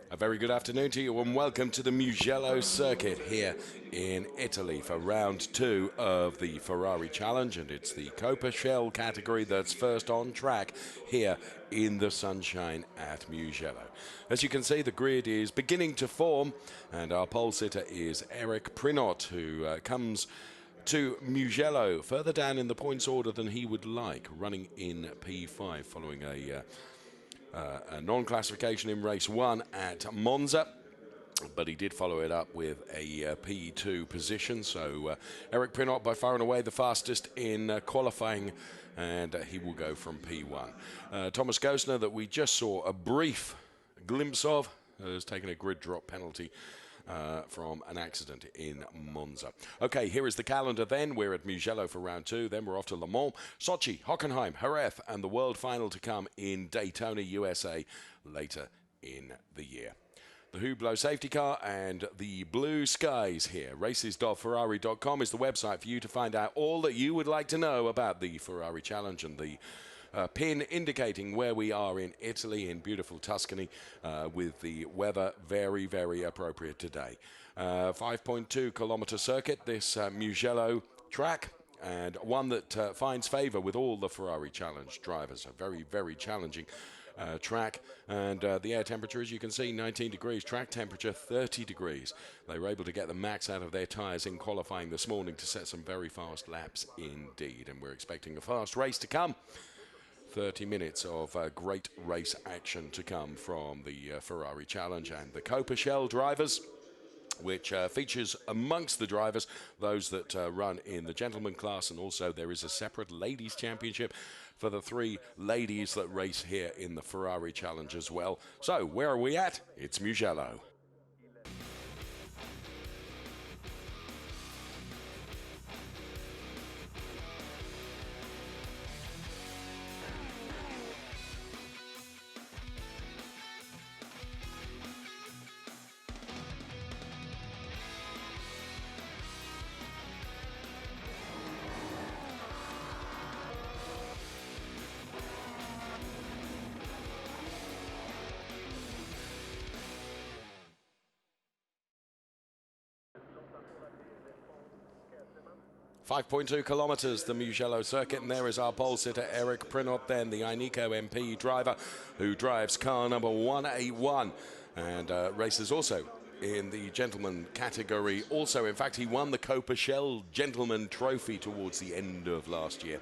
A very good afternoon to you and welcome to the Mugello circuit here in Italy for round 2 of the Ferrari Challenge, and it's the CoppaShell category that's first on track here in the sunshine at Mugello. As you can see, the grid is beginning to form, and our pole sitter is Eric Prinot, who comes to Mugello further down in the points order than he would like, running in P5 following a non-classification in race 1 at Monza, but he did follow it up with a P2 position. So Eric Prinot by far and away the fastest in qualifying, and he will go from P1. Thomas Gosner, that we just saw a brief glimpse of, has taken a grid drop penalty from an accident in Monza. Okay, here is the calendar then. We're at Mugello for round 2, then we're off to Le Mans, Sochi, Hockenheim, Jerez, and the world final to come in Daytona, USA later in the year. The Hublot safety car and the blue skies here. Races.ferrari.com is the website for you to find out all that you would like to know about the Ferrari Challenge, and the pin indicating where we are in Italy, in beautiful Tuscany, with the weather very, very appropriate today. 5.2 kilometer circuit, this Mugello track, and one that finds favor with all the Ferrari Challenge drivers. A very, very challenging track, and the air temperature, as you can see, 19 degrees, track temperature 30 degrees. They were able to get the max out of their tyres in qualifying this morning to set some very fast laps indeed, and we're expecting a fast race to come. 30 minutes of great race action to come from the Ferrari Challenge and the CoppaShell drivers, which features amongst the drivers those that run in the gentleman class, and also there is a separate ladies championship for the 3 ladies that race here in the Ferrari Challenge as well. So where are we at? It's Mugello. 5.2 kilometers, the Mugello circuit, and there is our pole sitter Eric Prinot, then the Ineco MP driver who drives car number 181 and races also in the gentleman category. Also, in fact, he won the CoppaShell Gentleman Trophy towards the end of last year.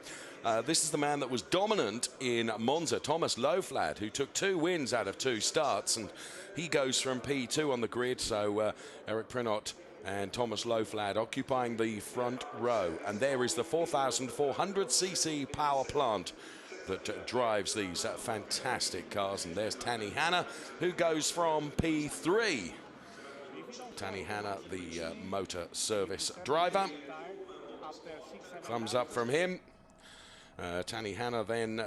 This is the man that was dominant in Monza, Thomas Loflad, who took 2 wins out of 2 starts, and he goes from P2 on the grid. So Eric Prinot and Thomas Loflad occupying the front row. And there is the 4,400cc power plant that drives these fantastic cars. And there's Tanny Hanna, who goes from P3. Tanny Hanna, the motor service driver. Thumbs up from him. Tanny Hanna then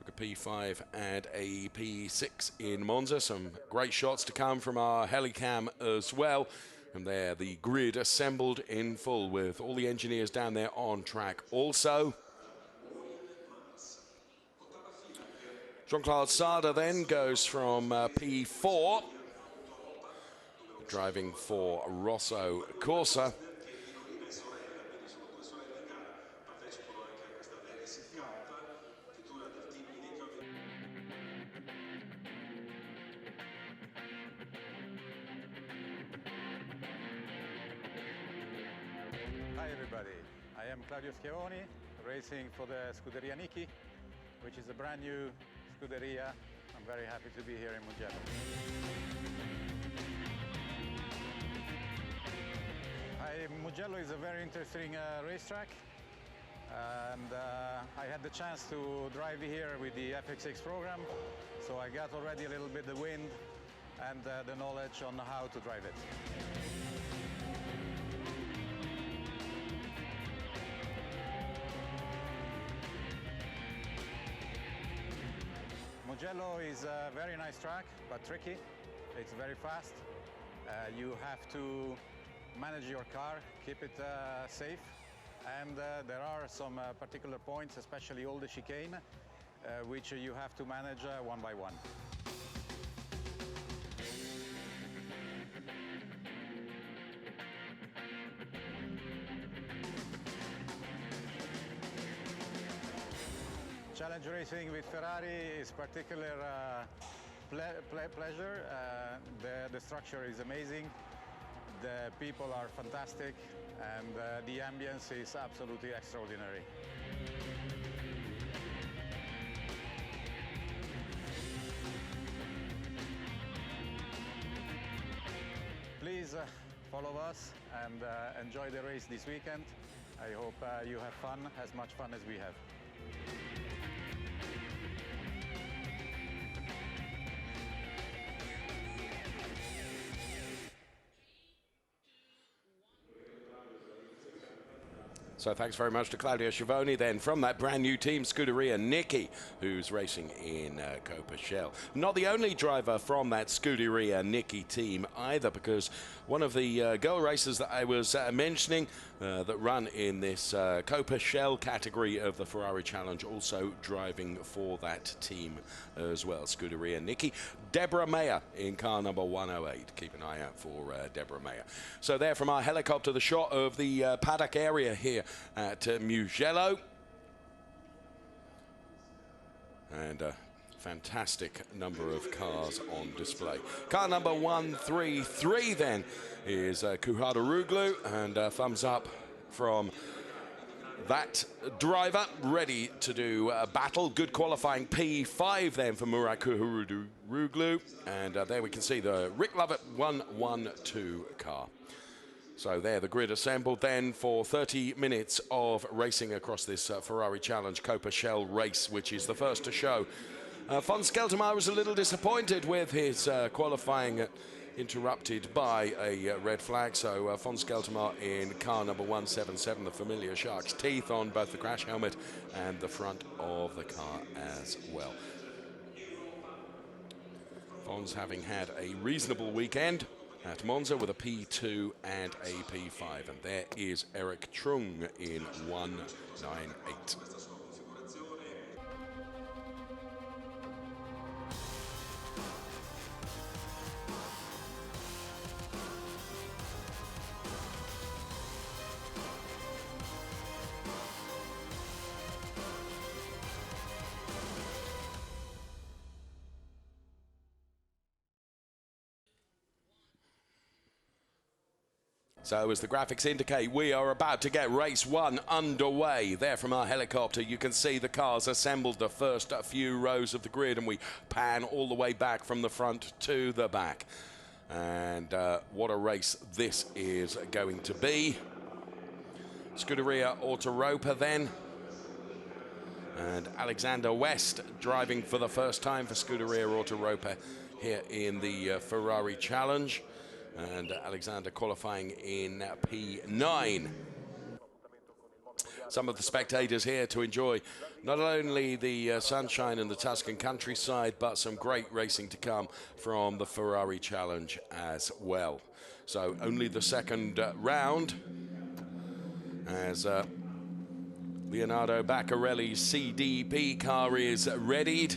took a P5 and a P6 in Monza. Some great shots to come from our helicam as well. And there, the grid assembled in full with all the engineers down there on track also. Jean-Claude Sarda then goes from P4, driving for Rosso Corsa. Hi everybody, I am Claudio Schiavoni, racing for the Scuderia Niki, which is a brand new Scuderia. I'm very happy to be here in Mugello. Mugello is a very interesting racetrack, and I had the chance to drive here with the FX6 program, so I got already a little bit the wind and the knowledge on how to drive it. Mugello is a very nice track, but tricky. It's very fast. You have to manage your car, keep it safe, and there are some particular points, especially all the chicane, which you have to manage one by one. Challenge racing with Ferrari is particular pleasure. The structure is amazing, the people are fantastic, and the ambience is absolutely extraordinary. Please follow us and enjoy the race this weekend. I hope you have fun, as much fun as we have. So thanks very much to Claudio Schiavone. Then from that brand new team, Scuderia Nicky, who's racing in CoppaShell. Not the only driver from that Scuderia Nicky team either, because one of the girl racers that I was mentioning that run in this CoppaShell category of the Ferrari Challenge, also driving for that team as well, Scuderia Nicky. Deborah Mayer in car number 108. Keep an eye out for Deborah Mayer. So there from our helicopter, the shot of the paddock area here at Mugello. And a fantastic number of cars on display. Car number 133 then is Kuhardaroglu, and thumbs up from that driver, ready to do a battle. Good qualifying P5 then for Murat Kuhardaroglu, and there we can see the Rick Lovett 112 car. So there, the grid assembled then for 30 minutes of racing across this Ferrari Challenge CoppaShell race, which is the first to show. Von Skeltermaier was a little disappointed with his qualifying interrupted by a red flag. So von Skeltermaier in car number 177, the familiar shark's teeth on both the crash helmet and the front of the car as well. Von's having had a reasonable weekend at Monza with a P2 and a P5, and there is Eric Trung in 198. So as the graphics indicate, we are about to get race one underway. There from our helicopter, you can see the cars assembled, the first few rows of the grid, and we pan all the way back from the front to the back. And what a race this is going to be. Scuderia Autoropa then. And Alexander West driving for the first time for Scuderia Autoropa here in the Ferrari Challenge. And Alexander qualifying in P9. Some of the spectators here to enjoy not only the sunshine and the Tuscan countryside, but some great racing to come from the Ferrari Challenge as well. So only the second round as Leonardo Baccarelli's CDP car is readied.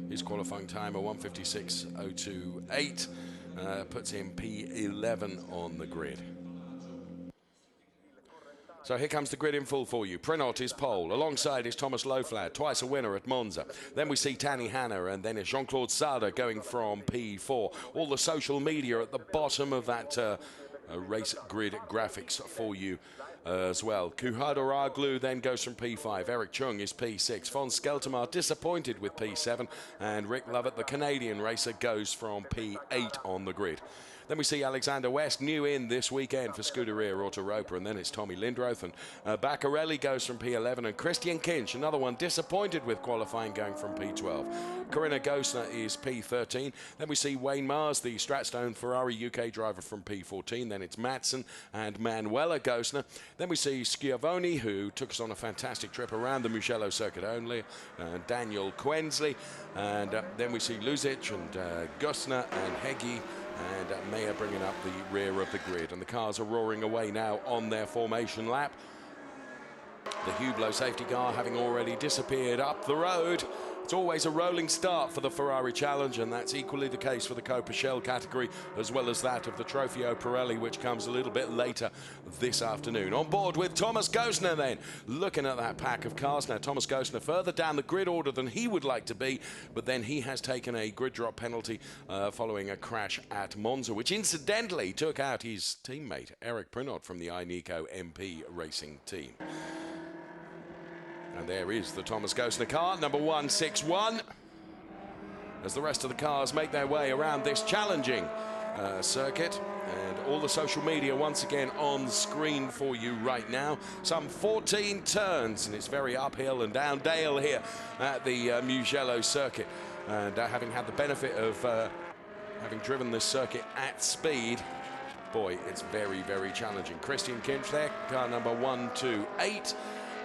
His qualifying time, a 1:56.028. Puts him P11 on the grid. So here comes the grid in full for you. Prinot is pole. Alongside is Thomas Loflad, twice a winner at Monza. Then we see Tanny Hanna, and then it's Jean-Claude Sada going from P4. All the social media at the bottom of that race grid graphics for you as well. Kuhardaroglu then goes from P5. Eric Chung is P6. Von Skeltermaier disappointed with P7. And Rick Lovett, the Canadian racer, goes from P8 on the grid. Then we see Alexander West, new in this weekend for Scuderia Autoropa, and then it's Tommy Lindroth, and Baccarelli goes from P11, and Christian Kinch, another one disappointed with qualifying, going from P12. Corinna Gosner is P13. Then we see Wayne Mars, the Stratstone Ferrari UK driver, from P14. Then it's Matson and Manuela Gosner. Then we see Schiavone, who took us on a fantastic trip around the Mugello circuit only, Daniel Quensley, and then we see Luzic and Gosner and Heggie, and Mayer bringing up the rear of the grid. And the cars are roaring away now on their formation lap. The Mugello safety car having already disappeared up the road. It's always a rolling start for the Ferrari Challenge, and that's equally the case for the CoppaShell category, as well as that of the Trofeo Pirelli, which comes a little bit later this afternoon. On board with Thomas Gosner then, looking at that pack of cars. Now, Thomas Gosner further down the grid order than he would like to be, but then he has taken a grid drop penalty following a crash at Monza, which incidentally took out his teammate, Eric Prinot, from the Ineco MP Racing team. And there is the Thomas Gosner car, number 161, as the rest of the cars make their way around this challenging circuit. And all the social media once again on screen for you right now. Some 14 turns, and it's very uphill and down dale here at the Mugello circuit. And having had the benefit of having driven this circuit at speed, boy, it's very, very challenging. Christian Kinch there, car number 128.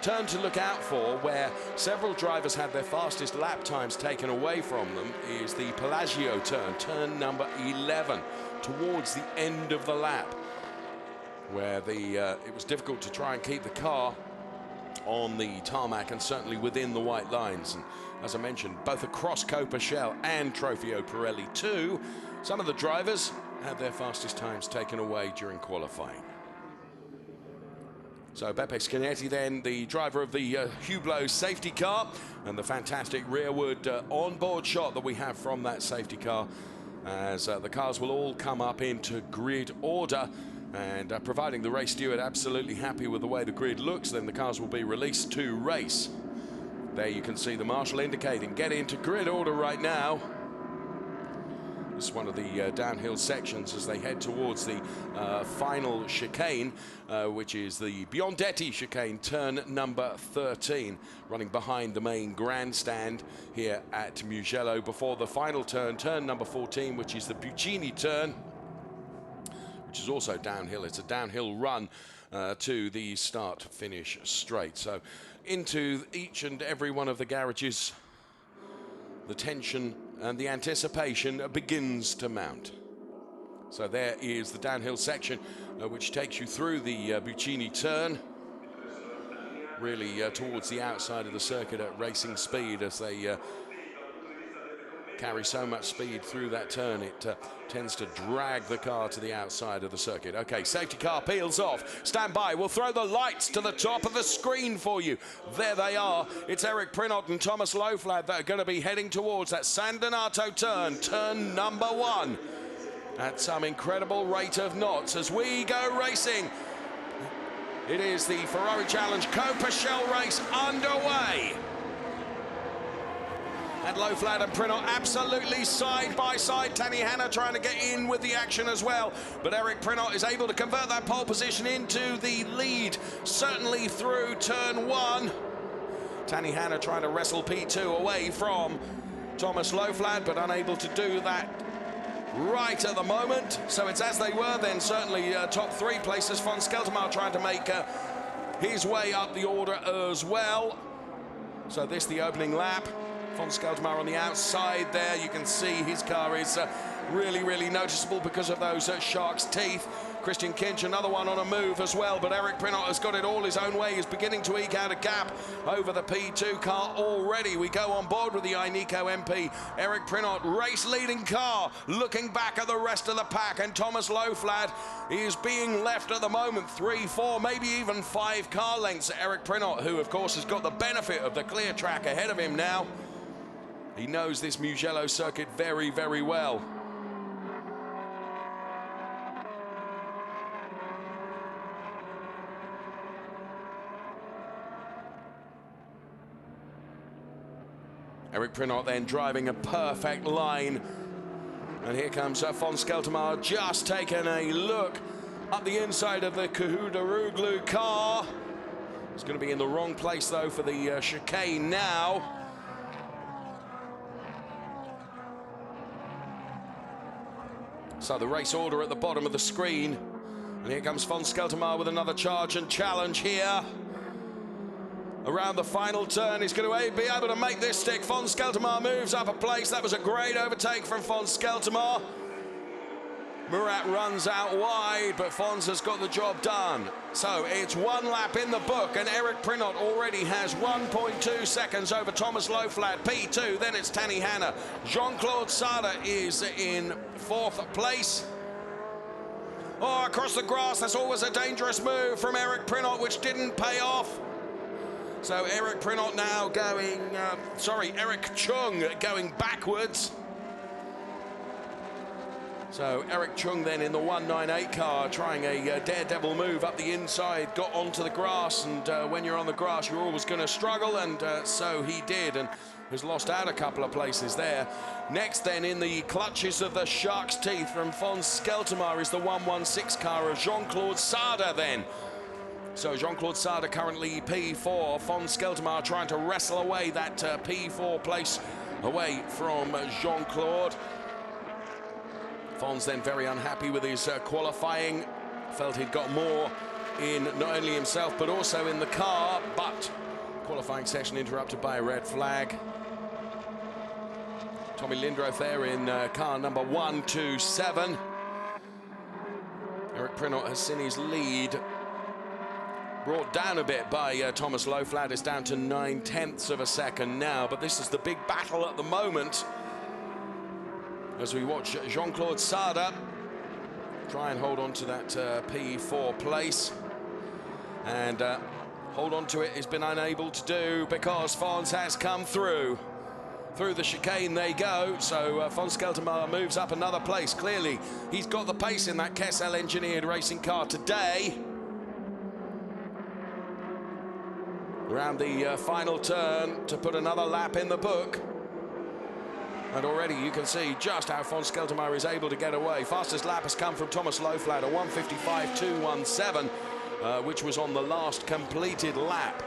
Turn to look out for, where several drivers had their fastest lap times taken away from them, is the Pelagio turn, turn number 11, towards the end of the lap, where it was difficult to try and keep the car on the tarmac and certainly within the white lines. And as I mentioned, both across CoppaShell and Trofeo Pirelli too, some of the drivers had their fastest times taken away during qualifying. So Beppe Schianetti then, the driver of the Mugello safety car, and the fantastic rearward onboard shot that we have from that safety car, as the cars will all come up into grid order, and providing the race steward absolutely happy with the way the grid looks, then the cars will be released to race. There you can see the marshal indicating get into grid order right now. This is one of the downhill sections as they head towards the final chicane, which is the Biondetti chicane, turn number 13, running behind the main grandstand here at Mugello before the final turn, turn number 14, which is the Buccini turn, which is also downhill. It's a downhill run to the start-finish straight. So into each and every one of the garages, the tension and the anticipation begins to mount. So there is the downhill section which takes you through the Buccini turn, really towards the outside of the circuit at racing speed, as they carry so much speed through that turn it tends to drag the car to the outside of the circuit. Okay, safety car peels off. Stand by. We'll throw the lights to the top of the screen for you. There they are. It's Eric Prinot and Thomas Loflad that are going to be heading towards that San Donato turn, turn number 1, at some incredible rate of knots as we go racing. It is the Ferrari Challenge CoppaShell race underway. And Loflad and Prinot absolutely side by side. Tanny Hanna trying to get in with the action as well. But Eric Prinot is able to convert that pole position into the lead, certainly through turn 1. Tanny Hanna trying to wrestle P2 away from Thomas Loflad, but unable to do that right at the moment. So it's as they were then, certainly top 3 places. Von Skeltermar trying to make his way up the order as well. So this the opening lap. Von Skeltermar on the outside there. You can see his car is really, really noticeable because of those shark's teeth. Christian Kinch, another one on a move as well, but Eric Prinot has got it all his own way. He's beginning to eke out a gap over the P2 car already. We go on board with the Ineco MP. Eric Prinot, race-leading car, looking back at the rest of the pack, and Thomas Loflad is being left at the moment 3, 4, maybe even 5 car lengths. Eric Prinot, who of course has got the benefit of the clear track ahead of him now. He knows this Mugello circuit very, very well. Eric Prinot then driving a perfect line. And here comes Von Skeltermar, just taking a look up the inside of the Kuhudaruglu car. It's going to be in the wrong place though for the chicane now. So the race order at the bottom of the screen. And here comes Von Skeltermar with another charge and challenge here. Around the final turn, he's going to be able to make this stick. Von Skeltermar moves up a place. That was a great overtake from Von Skeltermar. Murat runs out wide, but Fons has got the job done. So it's 1 lap in the book, and Eric Prinot already has 1.2 seconds over Thomas Loflat, P2. Then it's Tanny Hanna. Jean-Claude Sada is in 4th place. Oh, across the grass, that's always a dangerous move from Eric Prinot, which didn't pay off. So Eric Prinot now going, Eric Chung going backwards. So Eric Chung then in the 198 car trying a daredevil move up the inside, got onto the grass, and when you're on the grass you're always going to struggle, and so he did, and has lost out a couple of places there. Next then in the clutches of the shark's teeth from Fons Skeltermar is the 116 car of Jean-Claude Sada then. So Jean-Claude Sada currently P4, Fons Skeltermar trying to wrestle away that P4 place away from Jean-Claude. Fons then very unhappy with his qualifying, felt he'd got more in not only himself but also in the car, but qualifying session interrupted by a red flag. Tommy Lindroth there in car number 127. Eric Prinot has seen his lead brought down a bit by Thomas Loflat. It's down to 9/10 of a second now, but this is the big battle at the moment as we watch Jean-Claude Sada try and hold on to that P4 place, and hold on to it has been unable to do because Fons has come through. Through the chicane they go, so Fons Skeltermar moves up another place. Clearly, he's got the pace in that Kessel engineered racing car today. Around the final turn to put another lap in the book. And already you can see just how Fons Skeltermar is able to get away. Fastest lap has come from Thomas Loflat, a 1:55.217, which was on the last completed lap.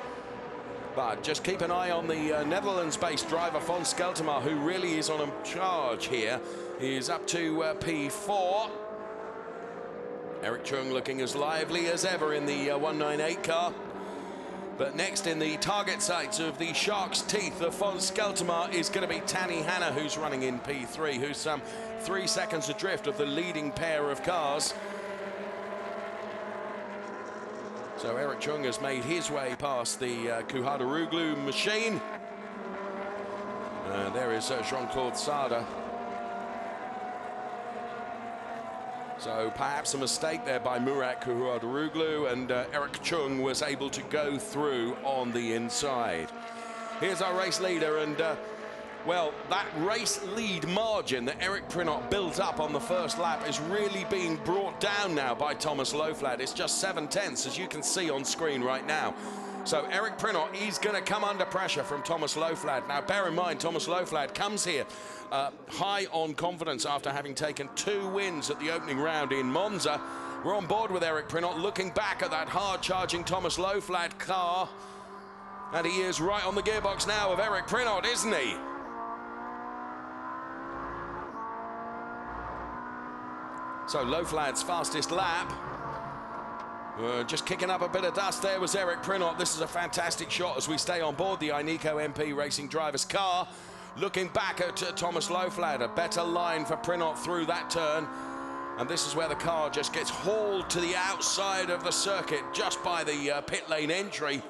But just keep an eye on the Netherlands-based driver Fons Skeltermar, who really is on a charge here. He's up to P4. Eric Chung looking as lively as ever in the 198 car. But next in the target sights of the Shark's Teeth of Fons Skeltermar is going to be Tanny Hanna, who's running in P3, who's some 3 seconds adrift of the leading pair of cars. So Eric Chung has made his way past the Kuhadaruglu machine. There is Jean-Claude Sada. So perhaps a mistake there by Murat Kuhadaruglu, and Eric Chung was able to go through on the inside. Here's our race leader, and well, that race lead margin that Eric Prinot built up on the first lap is really being brought down now by Thomas Loflat. It's just 7/10, as you can see on screen right now. So Eric Prinot is going to come under pressure from Thomas Loflat. Now, bear in mind, Thomas Loflat comes here high on confidence after having taken 2 wins at the opening round in Monza. We're on board with Eric Prinot, looking back at that hard-charging Thomas Loflat car. And he is right on the gearbox now of Eric Prinot, isn't he? So Loflat's fastest lap, just kicking up a bit of dust there, was Eric Prinot. This is a fantastic shot as we stay on board the Ineco MP Racing driver's car. Looking back at Thomas Loflat, a better line for Prinot through that turn. And this is where the car just gets hauled to the outside of the circuit just by the pit lane entry.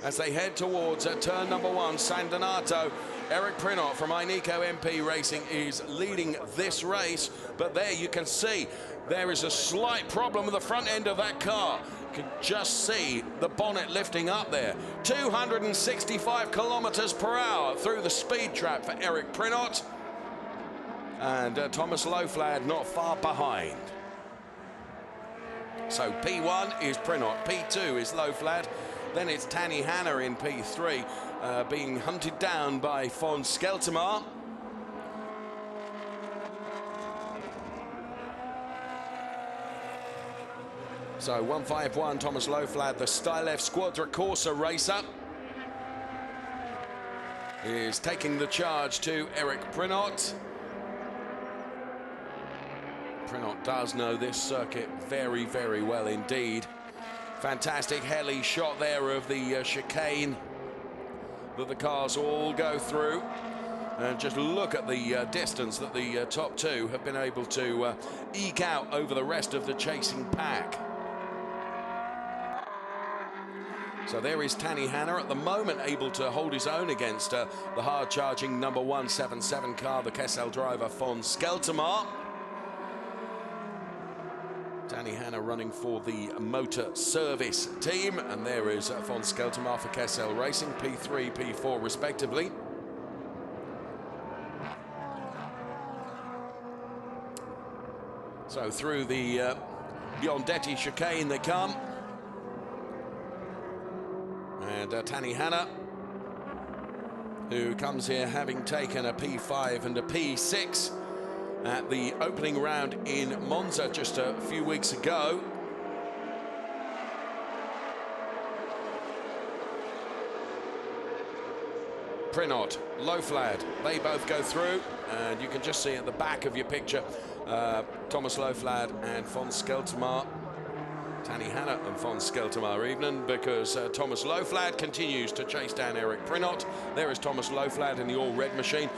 As they head towards turn number 1, San Donato, Eric Prinot from Ineco MP Racing is leading this race. But there you can see there is a slight problem with the front end of that car. You can just see the bonnet lifting up there. 265 kilometers per hour through the speed trap for Eric Prinot. And Thomas Loflat not far behind. So P1 is Prinot, P2 is Loflat. Then it's Tanny Hanna in P3, being hunted down by Fons Skeltermar. So 151, Thomas Loflat, the Stylef Squadra Corsa racer, is taking the charge to Eric Prinot. Prinot does know this circuit very, very well indeed. Fantastic heli shot there of the chicane that the cars all go through. And just look at the distance that the top two have been able to eke out over the rest of the chasing pack. So there is Tanny Hanna at the moment able to hold his own against the hard-charging number 177 car, the CoppaShell driver von Skeltermar. Tanny Hanna running for the motor service team, and there is von Skeltermar for CoppaShell Racing, P3, P4 respectively. So through the Biondetti chicane they come. And Tanny Hanna, who comes here having taken a P5 and a P6 at the opening round in Monza just a few weeks ago. Prinot, Loflad, they both go through, and you can just see at the back of your picture Thomas Loflad and von Skeltermar. Tanny Hanna and von Skeltermar even, because Thomas Loflad continues to chase down Eric Prinot. There is Thomas Loflad in the all-red machine.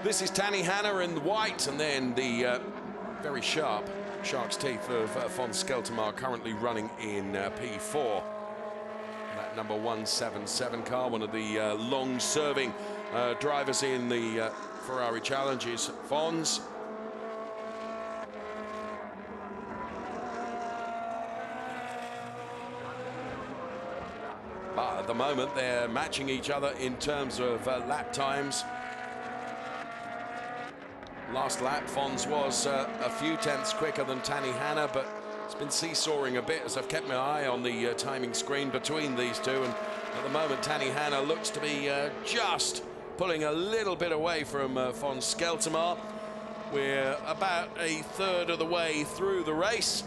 This is Tanny Hanna in white, and then the very sharp shark's teeth of von Skeltermar currently running in P4. That number 177 car, one of the long-serving drivers in the Ferrari challenges, Fon's. But at the moment, they're matching each other in terms of lap times. Last lap, Fons was a few tenths quicker than Tanny Hanna, but it's been seesawing a bit as I've kept my eye on the timing screen between these two. And at the moment, Tanny Hanna looks to be just pulling a little bit away from von Skeltermar. We're about a third of the way through the race.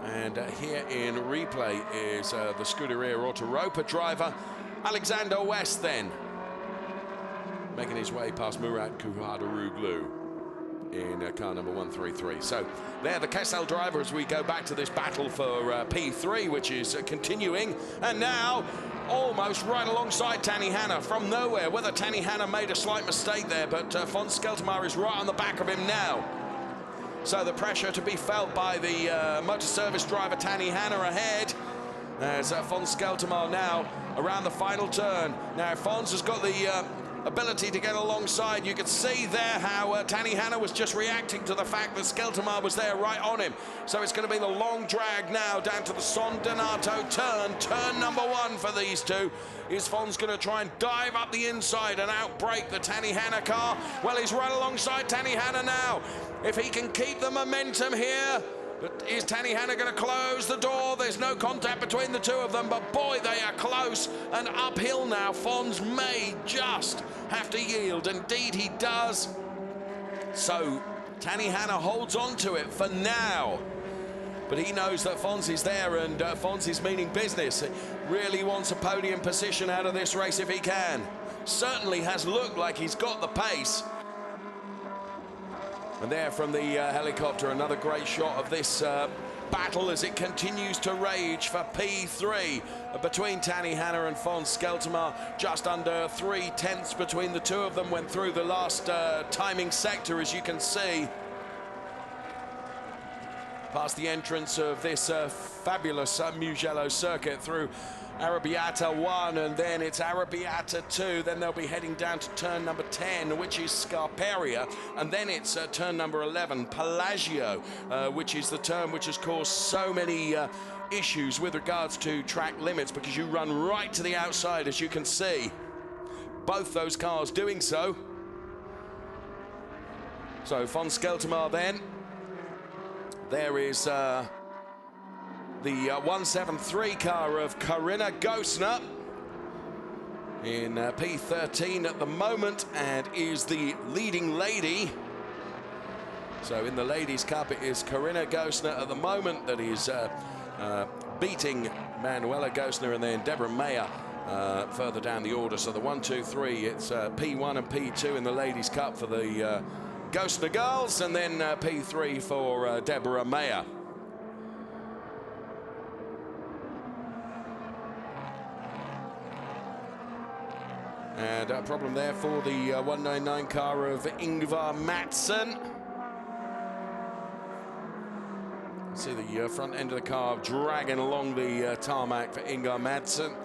And here in replay is the Scuderia Autoropa driver, Alexander West then, making his way past Murat Kuhadaroglu in car number 133. So there, the CoppaShell driver, as we go back to this battle for P3, which is continuing, and now almost right alongside Tanny Hanna from nowhere. Whether Tanny Hanna made a slight mistake there, but von Skeltermar is right on the back of him now. So the pressure to be felt by the motor service driver Tanny Hanna ahead, as von Skeltermar now around the final turn. Now Fons has got the ability to get alongside. You could see there how Tanny Hanna was just reacting to the fact that Skeltermar was there right on him. So it's going to be the long drag now down to the San Donato turn number 1 for these two. Is Fons going to try and dive up the inside and outbrake the Tanny Hanna car? Well, he's right alongside Tanny Hanna now. If he can keep the momentum here, but is Tanny Hanna going to close the door? There's no contact between the two of them, but boy, they are close and uphill now. Fons may just have to yield. Indeed, he does. So Tanny Hanna holds on to it for now. But he knows that Fons is there, and Fons is meaning business. Really wants a podium position out of this race if he can. Certainly has looked like he's got the pace. And there from the helicopter, another great shot of this battle as it continues to rage for P3 between Tanny Hanna and von Skeltermar. Just under 3 tenths between the two of them went through the last timing sector, as you can see. Past the entrance of this fabulous Mugello circuit through Arrabbiata 1, and then it's Arrabbiata 2. Then they'll be heading down to turn number 10, which is Scarperia, and then it's turn number 11, Pelagio, which is the turn which has caused so many issues with regards to track limits, because you run right to the outside, as you can see. Both those cars doing so. So von Skeltermar then. There is the 173 car of Corinna Gosner in P13 at the moment, and is the leading lady. So in the Ladies' Cup, it is Corinna Gosner at the moment that is beating Manuela Gosner, and then Deborah Mayer further down the order. So the 1, 2, 3, it's P1 and P2 in the Ladies' Cup for the Gosner girls, and then P3 for Deborah Mayer. And a problem there for the 199 car of Ingvar Mattsson. See the front end of the car dragging along the tarmac for Ingvar Mattsson.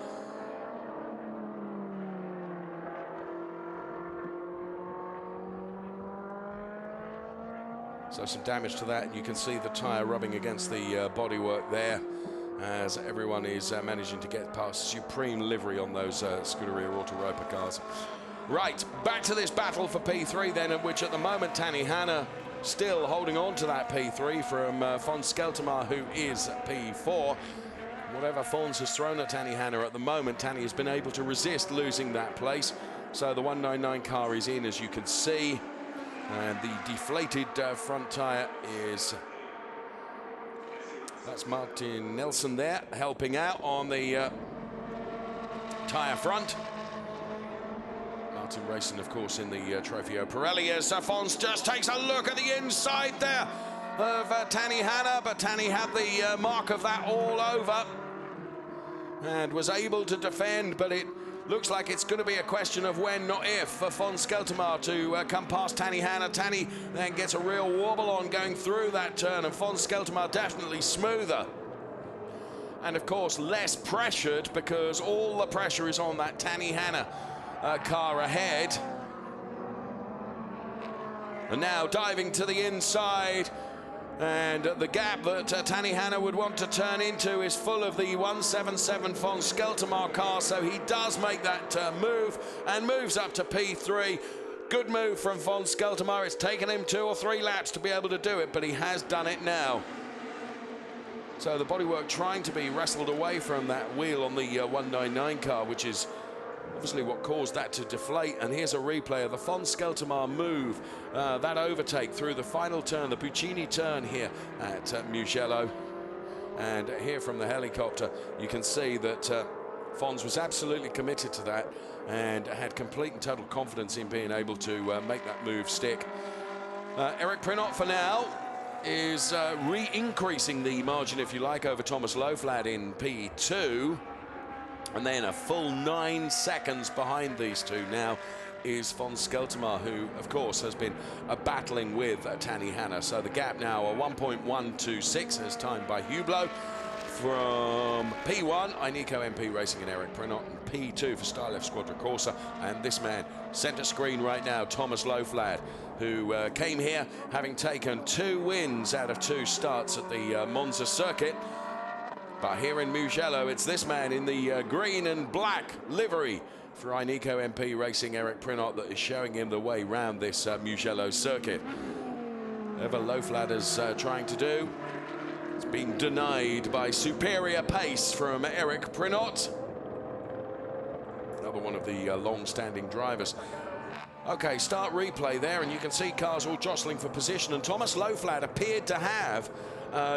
So some damage to that, and you can see the tyre rubbing against the bodywork there as everyone is managing to get past supreme livery on those Scuderia Auto-Roper cars. Right, back to this battle for P3 then, at which at the moment Tanny Hanna still holding on to that P3 from von Skeltermar, who is P4. Whatever Fons has thrown at Tanny Hanna at the moment, Tanny has been able to resist losing that place. So the 199 car is in, as you can see. And the deflated front tyre is... That's Martin Nelson there, helping out on the tyre front. Martin racing, of course, in the Trofeo Pirelli, as Fons just takes a look at the inside there of Tanny Hanna, but Tanny had the mark of that all over and was able to defend, but it looks like it's going to be a question of when, not if, for von Skeltermar to come past Tanny Hanna. Tanny then gets a real wobble on going through that turn, and von Skeltermar definitely smoother. And of course, less pressured, because all the pressure is on that Tanny Hanna car ahead. And now diving to the inside. And the gap that Tanny Hanna would want to turn into is full of the 177 von Skeltermar car, so he does make that move and moves up to P3. Good move from von Skeltermar. It's taken him 2 or 3 laps to be able to do it, but he has done it now. So the bodywork trying to be wrestled away from that wheel on the 199 car, which is obviously what caused that to deflate. And here's a replay of the von Skeltermar move, that overtake through the final turn, the Puccini turn here at Mugello. And here from the helicopter, you can see that Fons was absolutely committed to that and had complete and total confidence in being able to make that move stick. Eric Prinot for now is re-increasing the margin, if you like, over Thomas Loflad in P2. And then a full 9 seconds behind these two now is von Skeltermar, who, of course, has been battling with Tanny Hanna. So the gap now, a 1.126 as timed by Hublot. From P1, Ineco MP Racing and Eric Prinot, and P2 for Style F Squadra Corsa. And this man, centre screen right now, Thomas Loflad, who came here having taken 2 wins out of 2 starts at the Monza circuit. But here in Mugello, it's this man in the green and black livery for Ineco MP Racing, Eric Prinot, that is showing him the way round this Mugello circuit. Whatever Loflad is trying to do, it's been denied by superior pace from Eric Prinot. Another one of the long-standing drivers. Okay, start replay there, and you can see cars all jostling for position, and Thomas Loflad appeared to have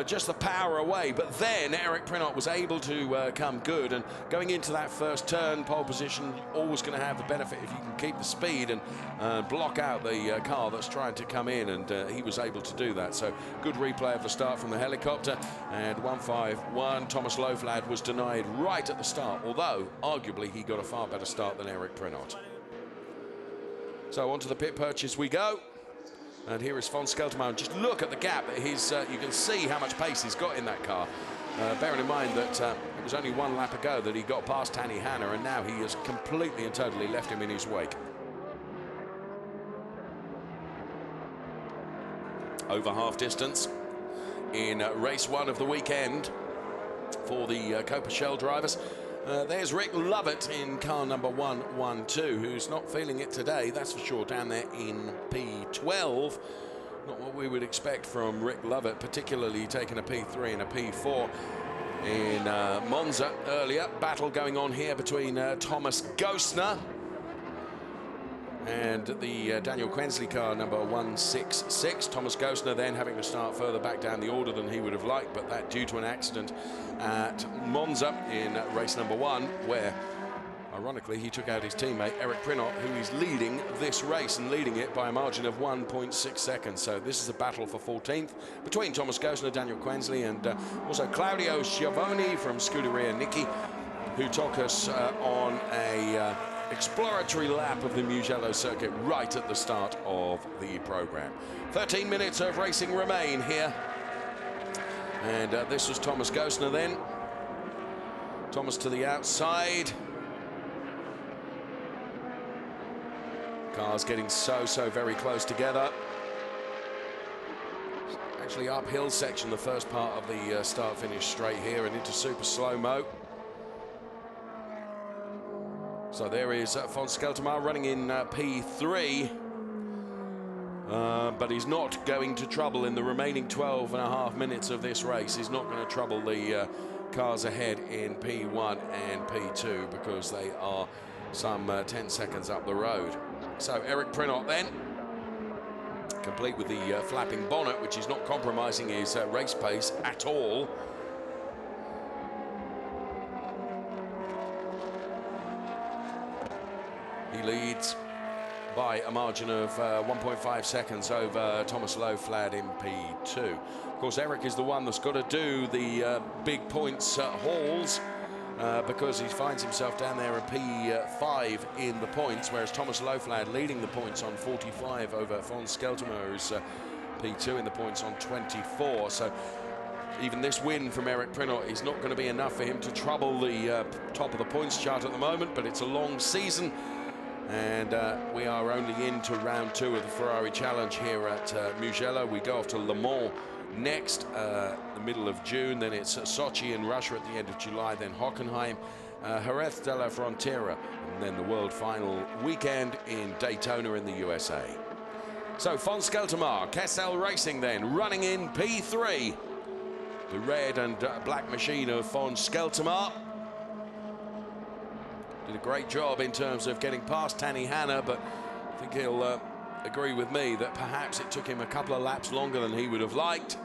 just the power away, but then Eric Prinot was able to come good, and going into that first turn, pole position, always going to have the benefit if you can keep the speed and block out the car that's trying to come in, and he was able to do that. So good replay of the start from the helicopter, and 151. Thomas Loflad was denied right at the start, although arguably he got a far better start than Eric Prinot. So onto the pit purchase we go. And here is von Skeltermar. Just look at the gap that he's, you can see how much pace he's got in that car. Bearing in mind that it was only 1 lap ago that he got past Tanny Hanna, and now he has completely and totally left him in his wake. Over half distance in race 1 of the weekend for the CoppaShell drivers. There's Rick Lovett in car number 112, who's not feeling it today, that's for sure, down there in P12. Not what we would expect from Rick Lovett, particularly taking a P3 and a P4 in Monza earlier. Battle going on here between Thomas Gostner and the Daniel Quensley car number 166. Thomas Gostner then having to start further back down the order than he would have liked, but that due to an accident at Monza in race number 1, where ironically he took out his teammate Eric Prinot, who is leading this race and leading it by a margin of 1.6 seconds. So this is a battle for 14th between Thomas Gostner, Daniel Quensley, and also Claudio Schiavone from Scuderia Nicki, who took us on a exploratory lap of the Mugello circuit right at the start of the program. 13 minutes of racing remain here. And this was Thomas Gosner then. Thomas to the outside. Cars getting so very close together. Actually uphill section, the first part of the start-finish straight here and into super slow-mo. So there is von Skeltermaar running in P3. But he's not going to trouble in the remaining 12.5 minutes of this race. He's not going to trouble the cars ahead in P1 and P2 because they are some 10 seconds up the road. So Eric Prinot then, complete with the flapping bonnet, which is not compromising his race pace at all. He leads by a margin of 1.5 seconds over Thomas Loflad in P2. Of course, Eric is the one that's got to do the big points hauls because he finds himself down there in P5 in the points, whereas Thomas Loflad leading the points on 45 over von Skeltermaar, who's P2 in the points on 24. So even this win from Eric Prinot is not going to be enough for him to trouble the top of the points chart at the moment, but it's a long season. And we are only into round 2 of the Ferrari Challenge here at Mugello. We go off to Le Mans next, the middle of June. Then it's Sochi in Russia at the end of July. Then Hockenheim, Jerez de la Frontera, and then the world final weekend in Daytona in the USA. So von Skeltermaar, Kessel Racing then, running in P3. The red and black machine of von Skeltermaar. Did a great job in terms of getting past Tanny Hanna, but I think he'll agree with me that perhaps it took him a couple of laps longer than he would have liked.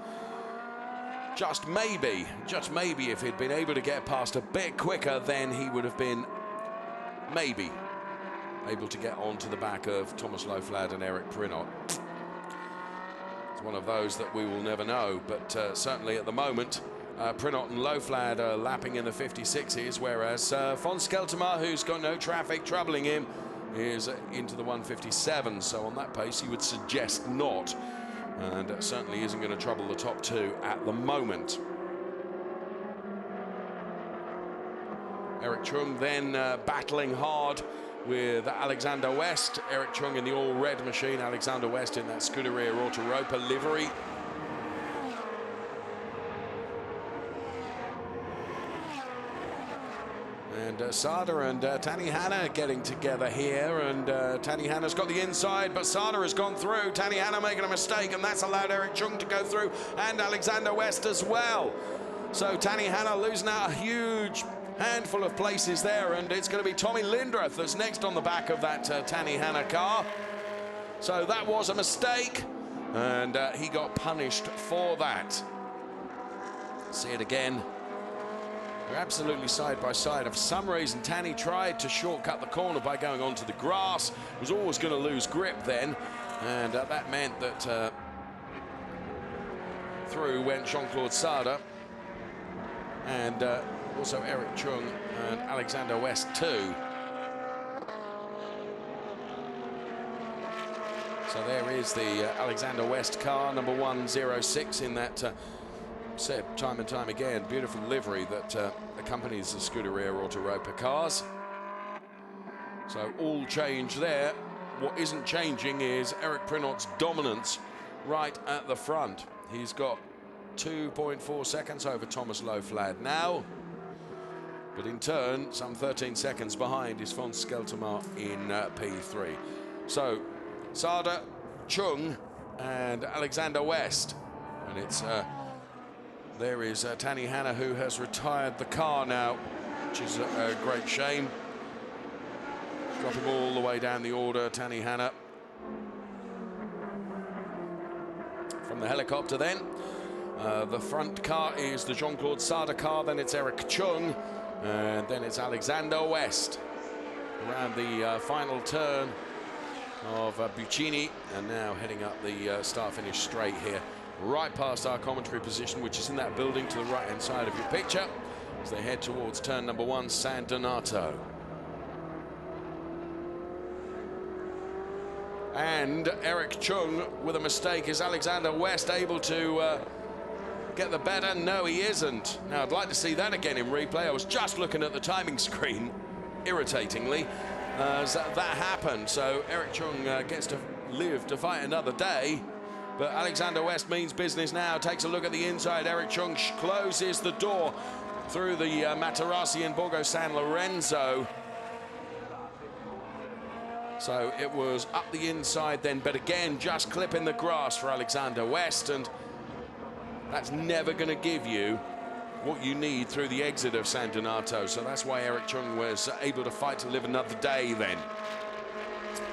Just maybe if he'd been able to get past a bit quicker, then he would have been maybe able to get onto the back of Thomas Loflad and Eric Prinot. It's one of those that we will never know, but certainly at the moment, Prinot and Loflad are lapping in the 56s, whereas von Skeltermaar, who's got no traffic troubling him, is into the 157. So on that pace, he would suggest not, and certainly isn't going to trouble the top 2 at the moment. Eric Chung then battling hard with Alexander West. Eric Chung in the all-red machine, Alexander West in that Scuderia Autoropa livery. And Sada and Tanny Hanna getting together here, and Tanny Hanna's got the inside, but Sada has gone through. Tanny Hanna making a mistake, and that's allowed Eric Chung to go through, and Alexander West as well. So Tanny Hanna losing out a huge handful of places there, and it's going to be Tommy Lindroth that's next on the back of that Tanny Hanna car. So that was a mistake, and he got punished for that. See it again. They're absolutely side by side. For some reason, Tanny tried to shortcut the corner by going onto the grass. Was always going to lose grip then, and that meant that through went Jean-Claude Sada, and also Eric Chung and Alexander West too. So there is the Alexander West car, number 106 in that said time and time again, beautiful livery that accompanies the Scuderia Autoropa cars. So all change there. What isn't changing is Eric Prinot's dominance right at the front. He's got 2.4 seconds over Thomas Loflad now, but in turn some 13 seconds behind is von Skeltermaar in P3. So Sada, Chung and Alexander West, and it's there is Tanny Hanna, who has retired the car now, which is a great shame. Dropping all the way down the order, Tanny Hanna. From the helicopter then, the front car is the Jean-Claude Sada car, then it's Eric Chung, and then it's Alexander West. Around the final turn of Buccini, and now heading up the start-finish straight here, right past our commentary position, which is in that building to the right-hand side of your picture, as they head towards turn number 1, San Donato. And Eric Chung with a mistake. Is Alexander West able to get the better? No, he isn't. Now, I'd like to see that again in replay. I was just looking at the timing screen, irritatingly, as that happened. So Eric Chung gets to live to fight another day. But Alexander West means business now. Takes a look at the inside. Eric Chung closes the door through the Materassi and Borgo San Lorenzo. So it was up the inside then, but again, just clipping the grass for Alexander West, and that's never going to give you what you need through the exit of San Donato. So that's why Eric Chung was able to fight to live another day then.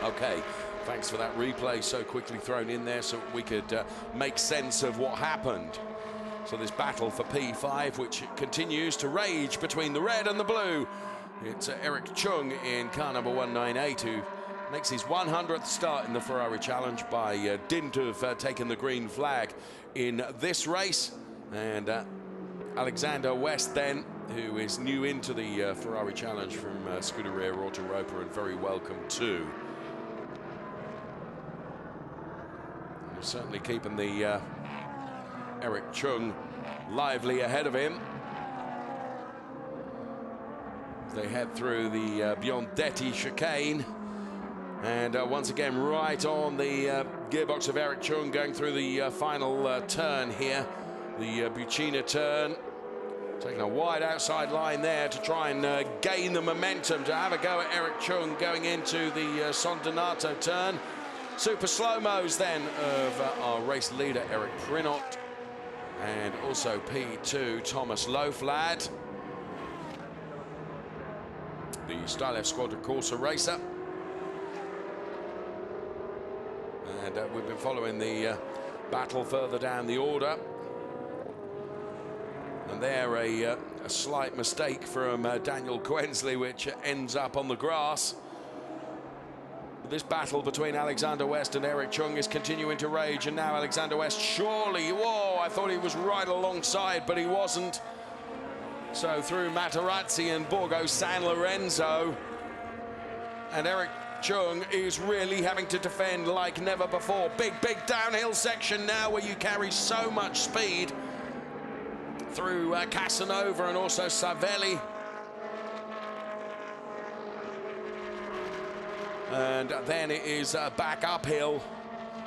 Okay, thanks for that replay so quickly thrown in there so we could make sense of what happened. So this battle for P5, which continues to rage between the red and the blue. It's Eric Chung in car number 198 who makes his 100th start in the Ferrari Challenge by dint of taking the green flag in this race. And Alexander West then, who is new into the Ferrari Challenge from Scuderia Rotor-Roper, and very welcome too. And he's certainly keeping the Eric Chung lively ahead of him. They head through the Biondetti chicane. And once again, right on the gearbox of Eric Chung, going through the final turn here. The Buccina turn. Taking a wide outside line there to try and gain the momentum to have a go at Eric Chung going into the San Donato turn. Super slow-mos then of our race leader, Eric Prinot. And also P2, Thomas Loflad. The Stylev Squadra Corsa racer. And we've been following the battle further down the order. And there a slight mistake from Daniel Quensley, which ends up on the grass. This battle between Alexander West and Eric Chung is continuing to rage, and now Alexander West surely, whoa, I thought he was right alongside, but he wasn't. So through Materazzi and Borgo San Lorenzo, and Eric Chung is really having to defend like never before. Big downhill section now where you carry so much speed through Casanova and also Savelli. And then it is back uphill.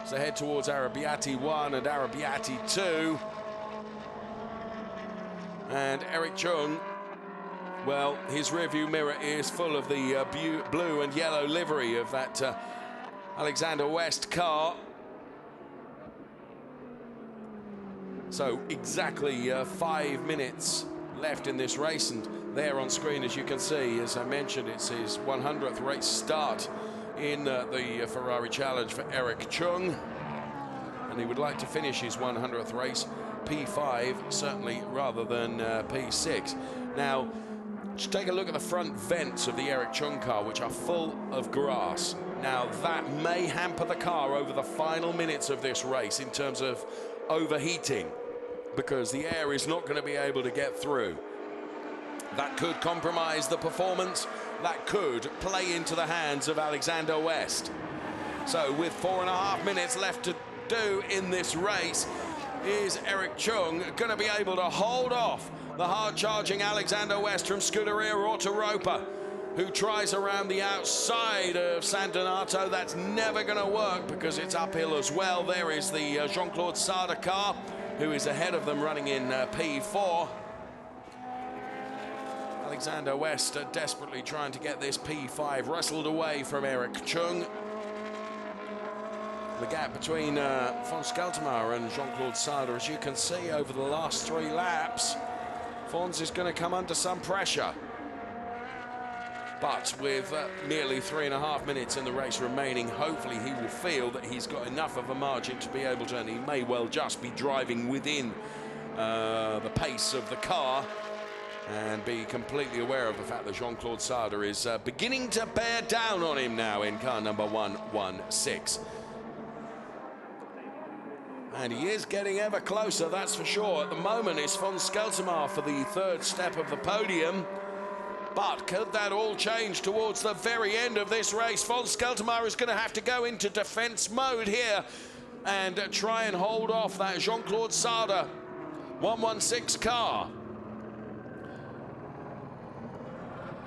So head towards Arrabbiati 1 and Arrabbiati 2. And Eric Chung, well, his rearview mirror is full of the blue and yellow livery of that Alexander West car. So exactly 5 minutes left in this race, and there on screen, as you can see, as I mentioned, it's his 100th race start in the Ferrari Challenge for Eric Chung, and he would like to finish his 100th race P5, certainly, rather than P6. Now, just take a look at the front vents of the Eric Chung car, which are full of grass. Now, that may hamper the car over the final minutes of this race in terms of overheating, because the air is not going to be able to get through. That could compromise the performance. That could play into the hands of Alexander West. So with 4.5 minutes left to do in this race, is Eric Chung going to be able to hold off the hard-charging Alexander West from Scuderia Rotor-Roper, who tries around the outside of San Donato? That's never going to work because it's uphill as well. There is the Jean-Claude Sarda car, who is ahead of them, running in P4. Alexander West desperately trying to get this P5 wrestled away from Eric Chung. The gap between von Scheltemaar and Jean-Claude Sarda, as you can see over the last 3 laps, Fons is going to come under some pressure. But with nearly 3.5 minutes in the race remaining, hopefully he will feel that he's got enough of a margin to be able to, and he may well just be driving within the pace of the car, and be completely aware of the fact that Jean-Claude Sarda is beginning to bear down on him now in car number 116. And he is getting ever closer, that's for sure. At the moment, it's von Scheltemaar for the 3rd step of the podium. But could that all change towards the very end of this race? Von Skeltermaar is going to have to go into defense mode here and try and hold off that Jean-Claude Sarda 116 car.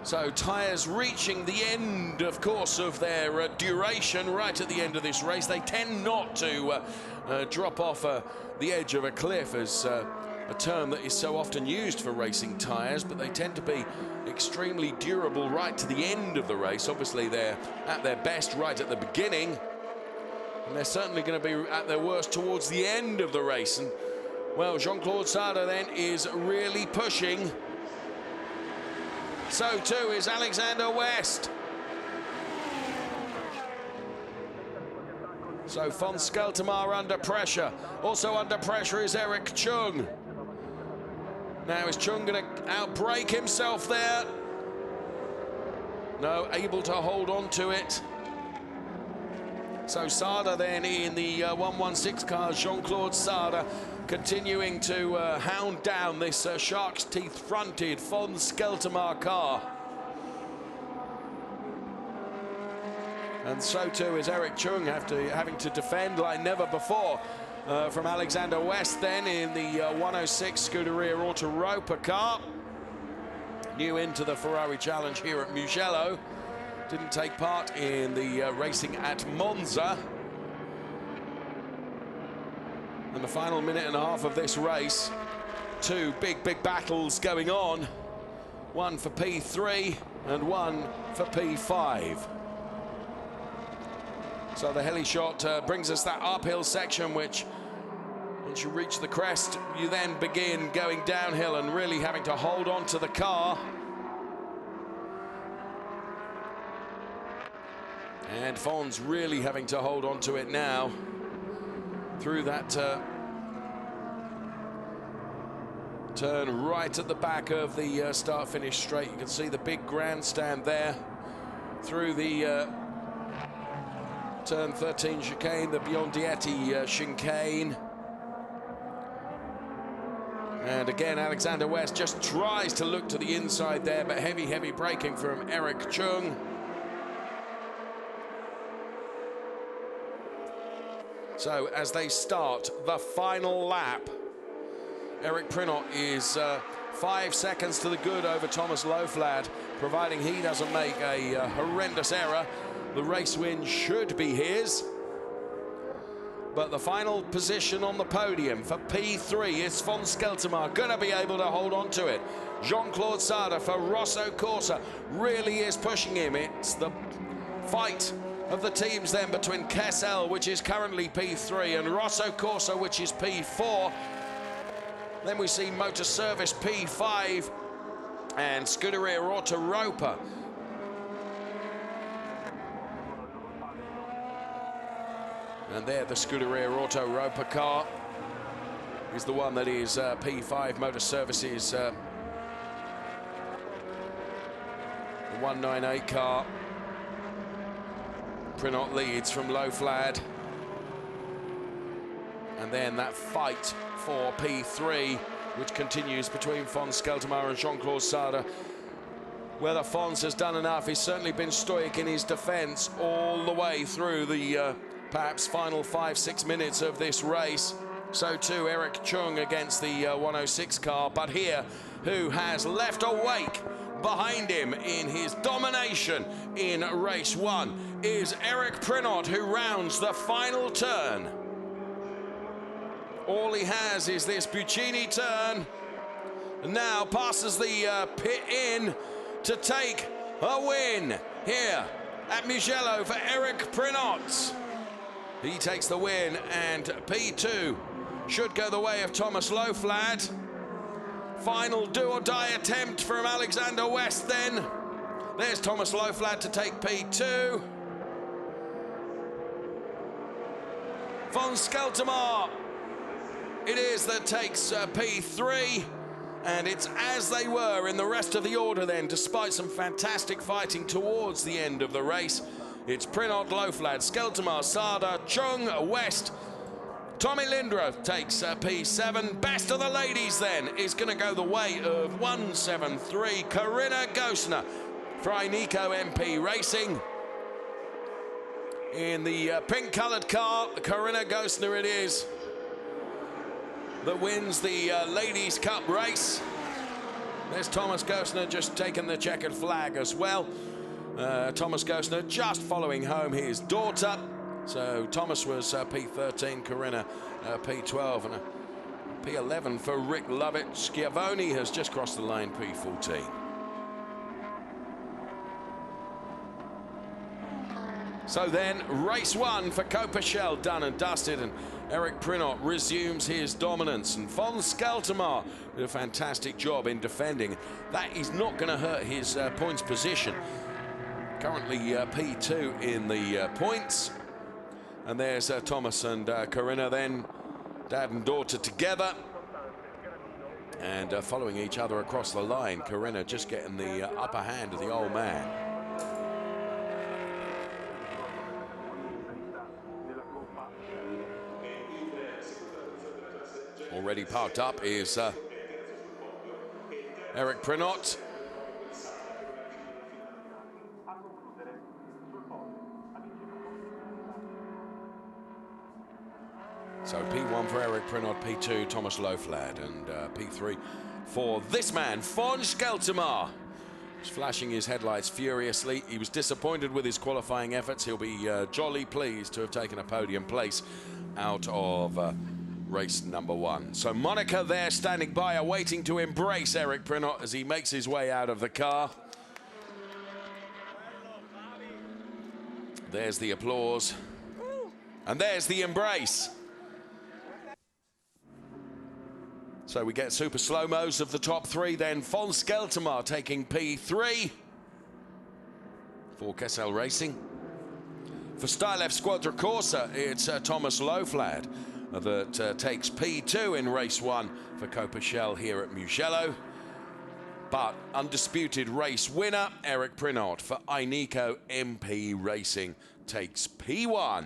So tyres reaching the end, of course, of their duration right at the end of this race. They tend not to drop off the edge of a cliff, as a term that is so often used for racing tyres, but they tend to be extremely durable right to the end of the race. Obviously, they're at their best right at the beginning, and they're certainly going to be at their worst towards the end of the race. And, well, Jean-Claude Sarda then is really pushing. So too is Alexander West. So Von Skeltermaar under pressure. Also under pressure is Eric Chung. Now is Chung going to outbrake himself there? No, able to hold on to it. So Sarda then in the 116 car, Jean-Claude Sarda, continuing to hound down this shark's teeth fronted Von Skeltermaar car. And so too is Eric Chung having to defend like never before from Alexander West then in the 106 Scuderia Autoropa car. New into the Ferrari Challenge here at Mugello. Didn't take part in the racing at Monza. In the final minute and a half of this race, two big battles going on. One for P3 and one for P5. So the heli shot brings us that uphill section, which once you reach the crest, you then begin going downhill and really having to hold on to the car. And Von's really having to hold on to it now through that turn right at the back of the start-finish straight. You can see the big grandstand there through the turn 13 chicane, the Biondietti chicane. And again, Alexander West just tries to look to the inside there, but heavy braking from Eric Chung. So as they start the final lap, Eric Prinot is 5 seconds to the good over Thomas Loflad, providing he doesn't make a horrendous error. The race win should be his. But the final position on the podium for P3 is Von Skeltermaar, going to be able to hold on to it. Jean-Claude Sarda for Rosso Corsa really is pushing him. It's the fight of the teams then between Kessel, which is currently P3, and Rosso Corsa, which is P4. Then we see Motor Service P5 and Scuderia Autoropa. And there the Scuderia Autoropa car is the one that is P5 Motor Services, the 198 car. Prinot leads from Loflad. And then that fight for P3, which continues between Von Skeltermaar and Jean-Claude Sarda. Whether Fons has done enough, he's certainly been stoic in his defense all the way through the perhaps final 5-6 minutes of this race. So too Eric Chung against the 106 car, but here, who has left a wake behind him in his domination in race one, is Eric Prinot, who rounds the final turn. All he has is this Buccini turn, and now passes the pit in to take a win here at Mugello for Eric Prinot. He takes the win, and P2 should go the way of Thomas Loflad. Final do-or-die attempt from Alexander West then. There's Thomas Loflad to take P2. Von Skeltermaar it is that takes P3, and it's as they were in the rest of the order then, despite some fantastic fighting towards the end of the race. It's Prinot, Loflad, Skeltermaar, Sarda, Chung, West, Tommy Lindroth takes P7. Best of the ladies then is going to go the way of 173, Corinna Gosner for Ineco MP Racing. In the pink-coloured car, Corinna Gosner it is that wins the Ladies' Cup race. There's Thomas Gosner just taking the checkered flag as well. Thomas Gosner just following home his daughter. So Thomas was P13, Corinna P12, and P11 for Rick Lovett. Schiavone has just crossed the line, P14. So then, race one for CoppaShell done and dusted, and Eric Prinot resumes his dominance. And Von Skeltermar did a fantastic job in defending. That is not going to hurt his points position. Currently P2 in the points. And there's Thomas and Corinna then, dad and daughter together. And following each other across the line. Corinna just getting the upper hand of the old man. Already parked up is Eric Prinot. So P1 for Eric Prinot, P2 Thomas Loflad, and P3 for this man, Von Skeltermar. He's flashing his headlights furiously. He was disappointed with his qualifying efforts. He'll be jolly pleased to have taken a podium place out of race number one. So Monica there standing by, awaiting to embrace Eric Prinot as he makes his way out of the car. There's the applause. And there's the embrace. So we get super slow-mos of the top three, then Von Skeltermar taking P3 for CoppaShell Racing. For Stylef Squadra Corsa, it's Thomas Loflad that takes P2 in race one for CoppaShell here at Mugello. But undisputed race winner, Eric Prinot for Ineco MP Racing takes P1.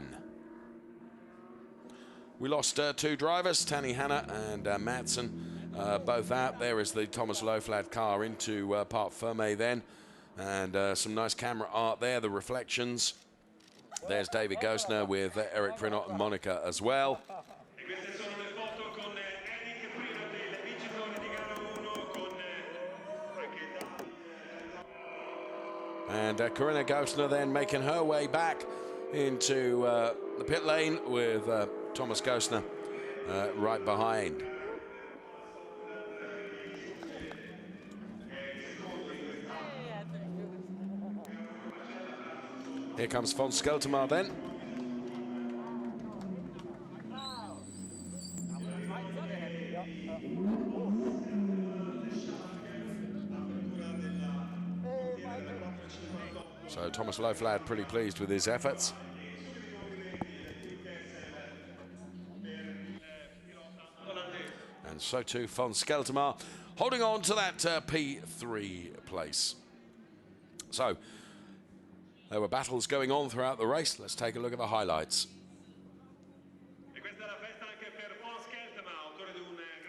We lost two drivers, Tanny Hanna and Madsen, both out. There is the Thomas Loflad car into Parc Fermé then. And some nice camera art there, the reflections. There's David Gosner with Eric Prinot and Monica as well. And Corinna Gosner then making her way back into the pit lane with Thomas Gosner right behind. Here comes Von Skeltermar then. So Thomas Loflad pretty pleased with his efforts. And so too Von Skeltermar, holding on to that P3 place. So there were battles going on throughout the race. Let's take a look at the highlights.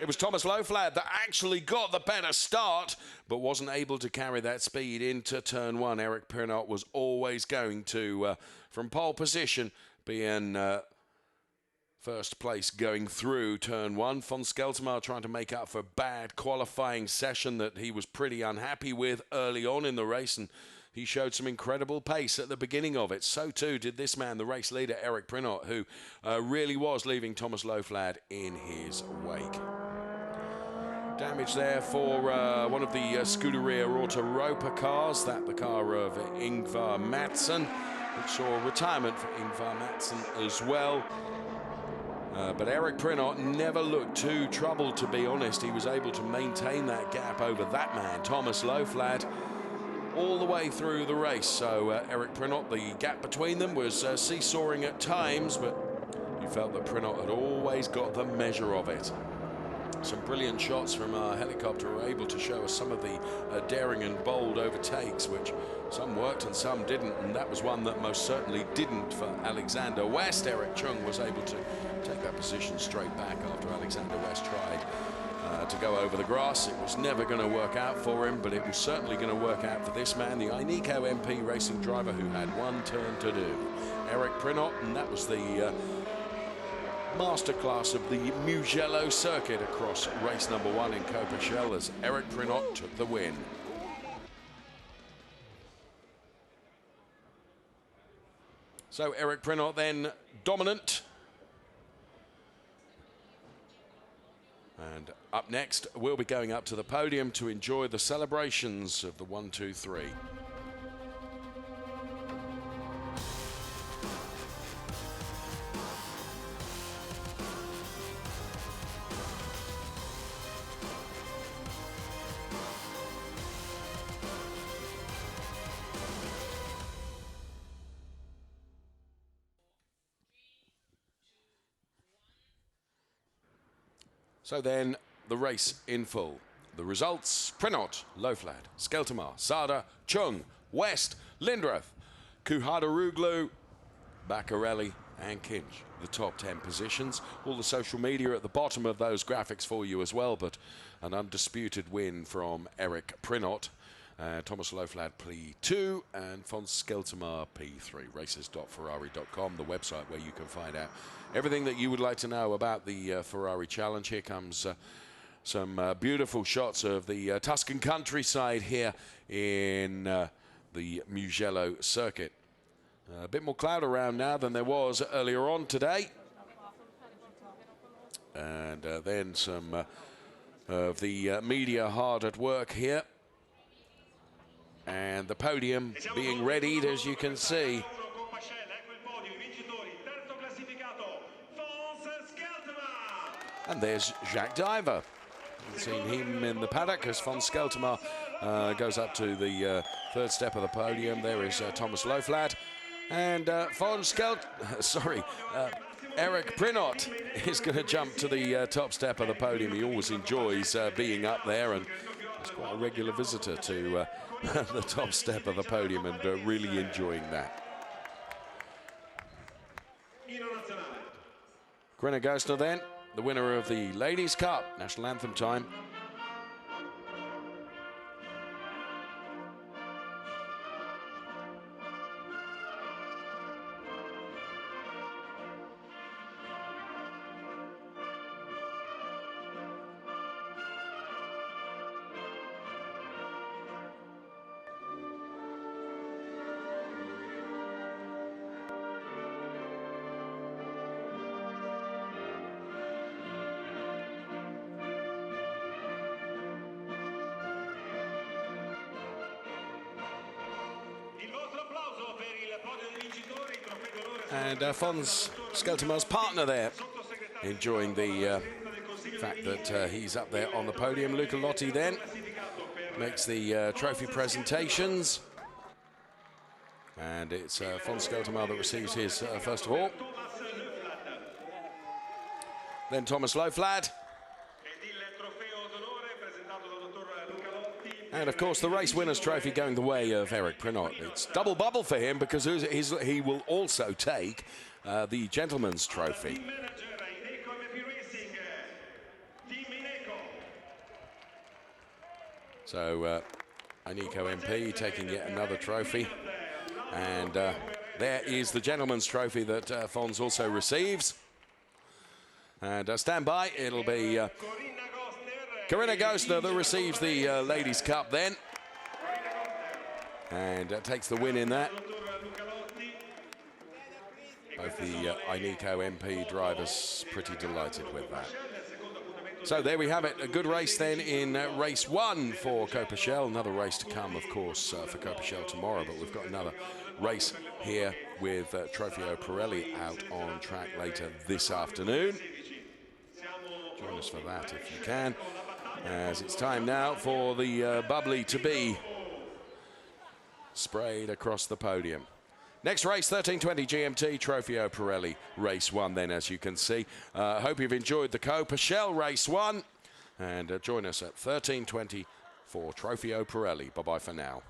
It was Thomas Loflad that actually got the better start, but wasn't able to carry that speed into turn one. Eric Prinot was always going to, from pole position, be in first place going through turn one. Von Skeltermar trying to make up for a bad qualifying session that he was pretty unhappy with early on in the race, and he showed some incredible pace at the beginning of it. So too did this man, the race leader, Eric Prinot, who really was leaving Thomas Loflad in his wake. Damage there for one of the Scuderia Autoropa cars, that the car of Ingvar Madsen, which saw retirement for Ingvar Madsen as well. But Eric Prinot never looked too troubled, to be honest. He was able to maintain that gap over that man, Thomas Loflad, all the way through the race. So Eric Prinot, the gap between them was seesawing at times, but you felt that Prinot had always got the measure of it. Some brilliant shots from our helicopter were able to show us some of the daring and bold overtakes, which some worked and some didn't, and that was one that most certainly didn't for Alexander West. Eric Chung was able to take that position straight back after Alexander West tried to go over the grass. It was never going to work out for him, but it was certainly going to work out for this man, the Ineco MP racing driver, who had one turn to do. Eric Prinot, and that was the masterclass of the Mugello circuit across race number 1 in CoppaShell, as Eric Prinot took the win. So Eric Prinot then dominant. And up next, we'll be going up to the podium to enjoy the celebrations of the 1, 2, 3. So then, the race in full. The results: Prinot, Loflad, Skeltermar, Sada, Chung, West, Lindroth, Kuhadaruglu, Baccarelli and Kinch. The top 10 positions. All the social media at the bottom of those graphics for you as well, but an undisputed win from Eric Prinot. Thomas Loflad P2 and Fons Skeltermar P3. Races.ferrari.com, the website where you can find out everything that you would like to know about the Ferrari Challenge. Here comes some beautiful shots of the Tuscan countryside here in the Mugello circuit. A bit more cloud around now than there was earlier on today. And then some of the media hard at work here. And the podium being readied, as you can see. And there's Jacques Diver. We've seen him in the paddock as Fons Skeltermar goes up to the third step of the podium. There is Thomas Loflad. And Eric Prinot is going to jump to the top step of the podium. He always enjoys being up there, and he's quite a regular visitor to the top step of the podium, and really enjoying that. Corinna Gostner then, the winner of the Ladies' Cup, national anthem time. And Fons Skeltermar's partner there, enjoying the fact that he's up there on the podium. Luca Lotti then makes the trophy presentations. And it's Fons Skeltermar that receives his first of all. Then Thomas Loflad. And of course the race winners trophy going the way of Eric Prinot. It's double bubble for him because he will also take the gentleman's trophy. So Ineco MP taking yet another trophy. And there is the gentleman's trophy that Fons also receives. And stand by, it'll be Corinna Gostner that receives the Ladies' Cup then. And takes the win in that. Both the Ineco MP drivers pretty delighted with that. So there we have it, a good race then in race 1 for CoppaShell. Another race to come, of course, for CoppaShell tomorrow, but we've got another race here with Trofeo Pirelli out on track later this afternoon. Join us for that if you can, as it's time now for the bubbly to be sprayed across the podium. Next race, 13:20 GMT, Trofeo Pirelli, race 1 then, as you can see. Hope you've enjoyed the CoppaShell race 1. And join us at 13:20 for Trofeo Pirelli. Bye-bye for now.